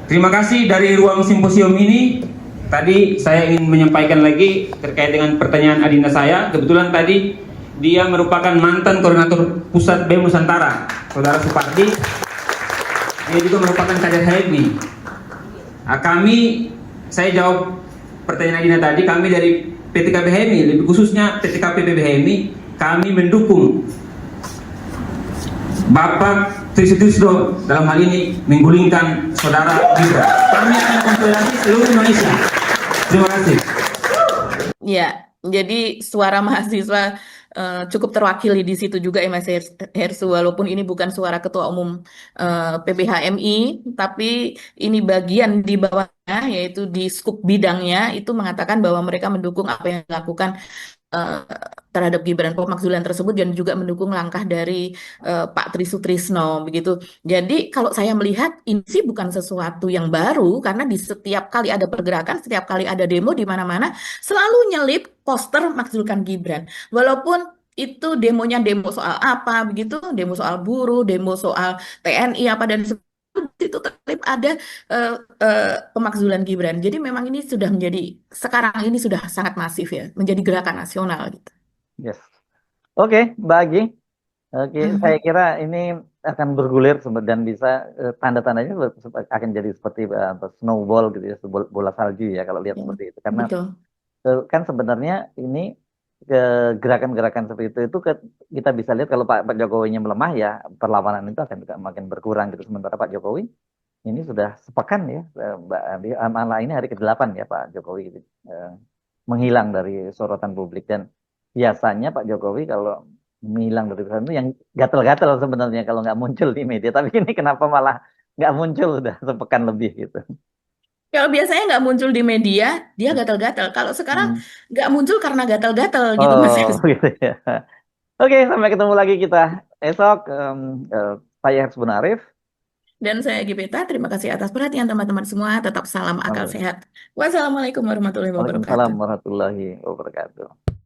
Terima kasih dari ruang simposium ini. Tadi saya ingin menyampaikan lagi terkait dengan pertanyaan adinda saya. Kebetulan tadi dia merupakan mantan koordinator pusat BEM Nusantara, Saudara Supardi. Dia juga merupakan kader HMI. Saya jawab pertanyaan adinda tadi. Kami dari PTKP HMI, lebih khususnya PTKP PBHMI, kami mendukung Bapak Trisutrisno dalam hal ini menggulingkan Saudara Gibran. Kami akan konsolidasi seluruh Indonesia. Terima kasih. Ya, jadi suara mahasiswa cukup terwakili di situ juga ya Mas Hersu, walaupun ini bukan suara Ketua Umum PBHMI, tapi ini bagian di bawahnya, yaitu di skup bidangnya itu mengatakan bahwa mereka mendukung apa yang dilakukan eh, terhadap Gibran pemakzulan tersebut dan juga mendukung langkah dari Pak Tri Sutrisno begitu. Jadi kalau saya melihat ini sih bukan sesuatu yang baru karena di setiap kali ada pergerakan, setiap kali ada demo di mana-mana selalu nyelip poster makzulkan Gibran. Walaupun itu demonya demo soal apa begitu, demo soal buruh, demo soal TNI apa dan itu tetap ada eh, pemakzulan Gibran. Jadi memang ini sudah menjadi sekarang ini sudah sangat masif ya, menjadi gerakan nasional gitu. Yes. Oke, Mbak Agi. Oke, saya kira ini akan bergulir dan bisa tanda-tandanya akan jadi seperti snowball gitu ya, bola salju ya kalau lihat seperti itu. Karena Betul. kan sebenarnya ini gerakan-gerakan seperti itu kita bisa lihat kalau Pak Jokowinya melemah ya perlawanan itu akan makin berkurang gitu. Sementara Pak Jokowi ini sudah sepekan ya, Mbak Andi, malah ini hari ke-8 ya Pak Jokowi gitu, menghilang dari sorotan publik dan biasanya Pak Jokowi kalau menghilang dari sorotan itu yang gatel-gatel sebenarnya kalau nggak muncul di media, tapi ini kenapa malah nggak muncul udah sepekan lebih gitu. Kalau biasanya nggak muncul di media, dia gatal-gatal. Kalau sekarang nggak muncul karena gatal-gatal gitu Mas. Oh gitu ya. Oke, sampai ketemu lagi kita esok. Saya Hersbun Arif. Dan saya Gipeta, terima kasih atas perhatian teman-teman semua. Tetap salam akal sehat. Wassalamualaikum warahmatullahi Waalaikumsalam wabarakatuh. warahmatullahi wabarakatuh.